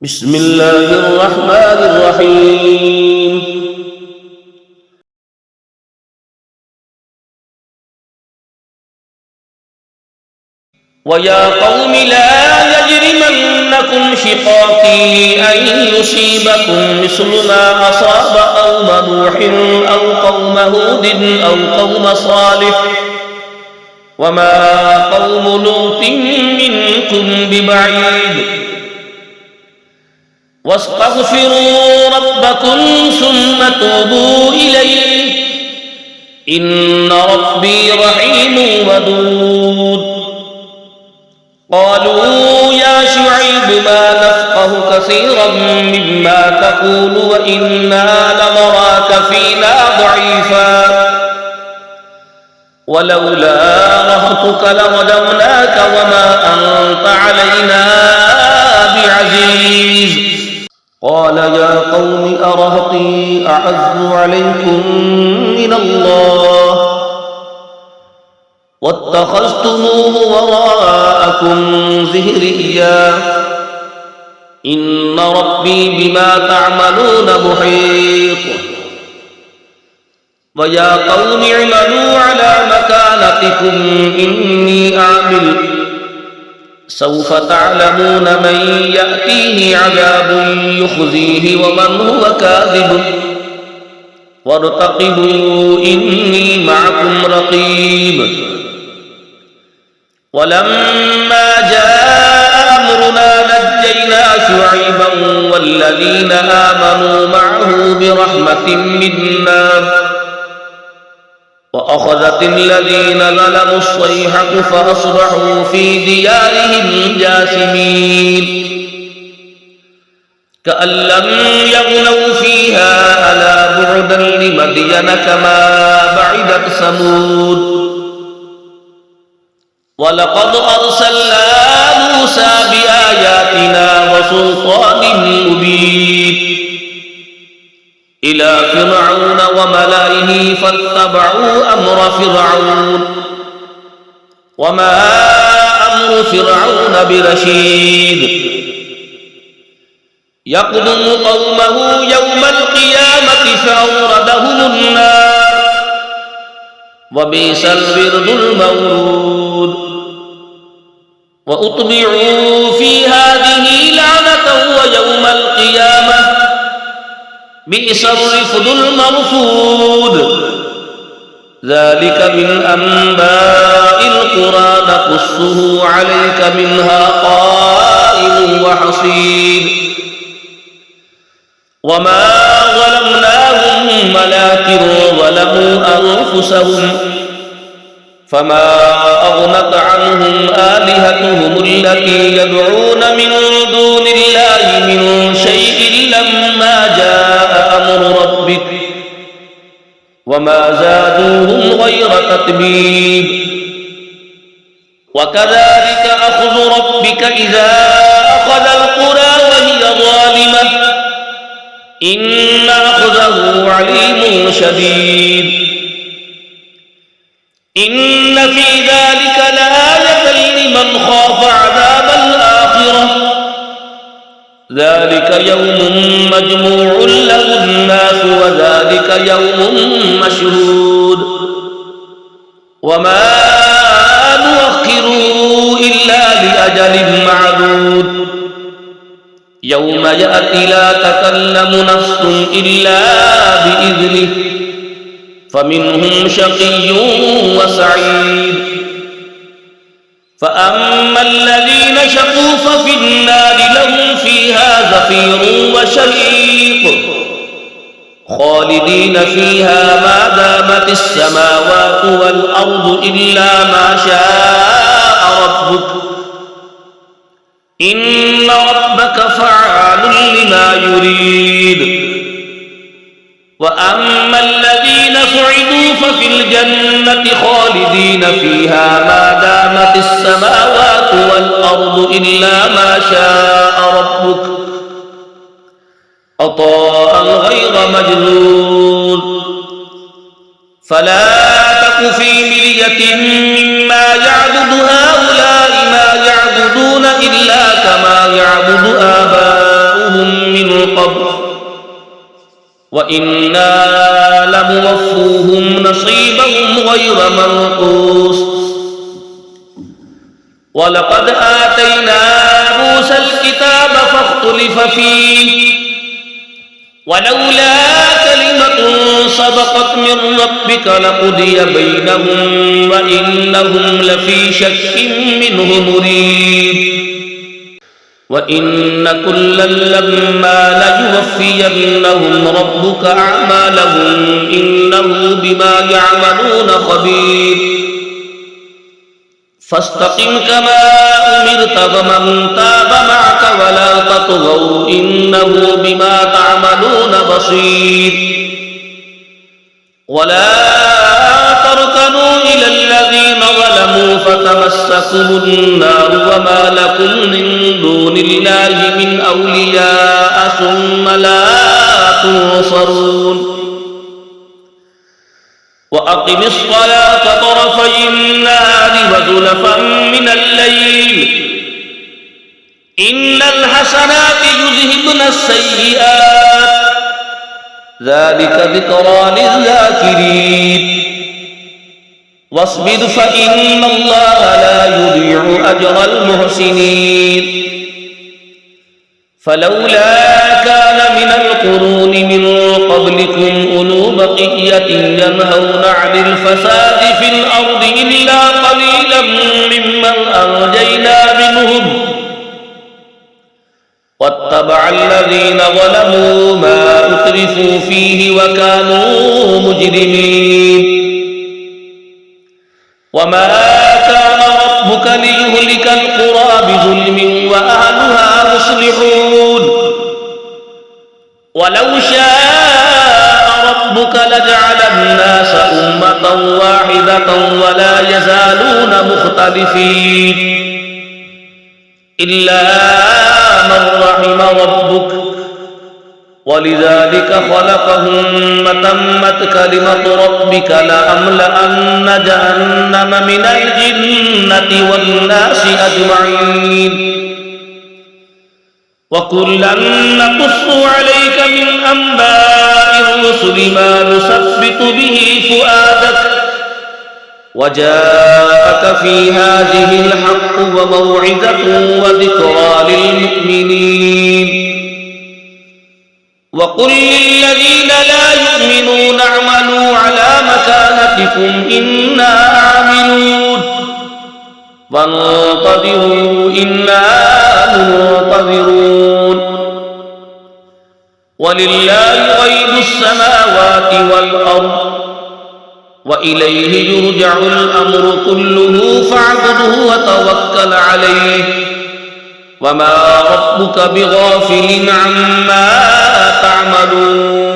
بسم الله الرحمن الرحيم. ويا قوم لا يجرمنكم شقاقي أن يصيبكم مثل ما أصاب قوم نوح أو قوم هود أو قوم صالح وما قوم لوط منكم ببعيد واستغفروا ربكم ثم توبوا إليه إن ربي رحيم ودود. قالوا يا شعيب ما نفقه كثيرا مما تقول وإنا لنراك فينا ضعيفا ولولا رهطك لرجمناك وما أنت علينا بعزيز. قال يا قوم أرهطي أعز عليكم من الله واتخذتموه وراءكم ظهريا إن ربي بما تعملون محيط. ويا قوم اعملوا على مكانتكم إني أعمل سوف تعلمون من يأتيه عذاب يخزيه ومن هو كاذب وارتقبوا إني معكم رقيب. ولما جاء أمرنا نجينا شعيبا والذين آمنوا معه برحمة منا وأخذت الذين ظلموا الصيحة فأصبحوا في ديارهم جاثمين كأن لم يغنوا فيها ألا بعدا لمدين كما بعدت ثمود. ولقد أرسلنا موسى بآياتنا وسلطان مبين إلى فرعون وملئه فاتبعوا أمر فرعون وما أمر فرعون برشيد. يقدم قومه يوم القيامة فأوردهم النار وبئس الورد المورود. وأتبعوا في هذه لعنة ويوم القيامة بئس الرفد المرفود. ذلك من أنباء القرى نقصه عليك منها قائم وحصيد. وما ظلمناهم ولكن ظلموا أنفسهم فما أغنت عنهم آلهتهم التي يدعون من دون الله من شيء لما جاء أمر ربك وما زادوهم غير تتبيب. وكذلك أخذ ربك إذا أخذ القرى وهي ظالمة إن أخذه عليم شديد. إن في ذلك لآية لمن خاف عذاب الآخرة ذلك يوم مجموع له الناس وذلك يوم مشهود وما نؤخره إلا لأجل معدود. يوم يأتي لا تكلم نفس إلا بإذنه فمنهم شقي وسعيد. فأما الذين شقوا ففي النار لهم فيها زفير وشهيق خالدين فيها ما دامت السماوات والأرض إلا ما شاء ربك إن ربك فعال لما يريد. وأما الذين سعدوا ففي الجنة خالدين فيها ما دامت السماوات والأرض إلا ما شاء ربك عطاء غير مجذوذ. فلا تك في مرية مما يعبد هؤلاء ما يعبدون إلا كما يعبد آباؤهم وإنا لموفوهم نصيبهم غير منقوص ولقد آتينا موسى الكتاب فاختلف فيه ولولا كلمة سبقت من ربك لقضي بينهم وإنهم لفي شك منه مريب وإن كلا لما ليوفينهم ربك أعمالهم إنه بما يعملون خبير فاستقم كما أمرت ومن تاب معك ولا تطغوا إنه بما تعملون بصير ولا تركنوا إلى الذين ظلموا فتمسكوا النار وما لكم من دون الله من أولياء ثم لا تنصرون وأقم الصلاة طرفي النهار وزلفا من الليل إن الحسنات يذهبن السيئات ذلك ذكرى للذاكرين واصبر فإن الله لا يضيع أجر المحسنين فلولا كان من القرون من قبلكم أولو بقية ينهون عن الفساد في الأرض إلا قليلا ممن أنجينا منهم واتبع الذين ظلموا ما أترفوا فيه وكانوا مجرمين وما كان ربك ليهلك القرى بظلم وأهلها مصلحون ولو شاء ربك لجعل الناس أمة واحدة ولا يزالون مختلفين إلا من رحم ربك ولذلك خلقهم وتمت كلمة ربك لأملأن جهنم من الجنة والناس أجمعين وكلا نقص عليك من أنباء الرسل ما نثبت به فؤادك وجاءك في هذه الحق وموعظة وذكرى للمؤمنين وقل للذين لا يؤمنون اعملوا على مكانتكم إنا عاملون وانتظروا إنا منتظرون ولله غيب السماوات والأرض وإليه يرجع الأمر كله فاعبده وتوكل عليه وما ربك بغافل عما تعملون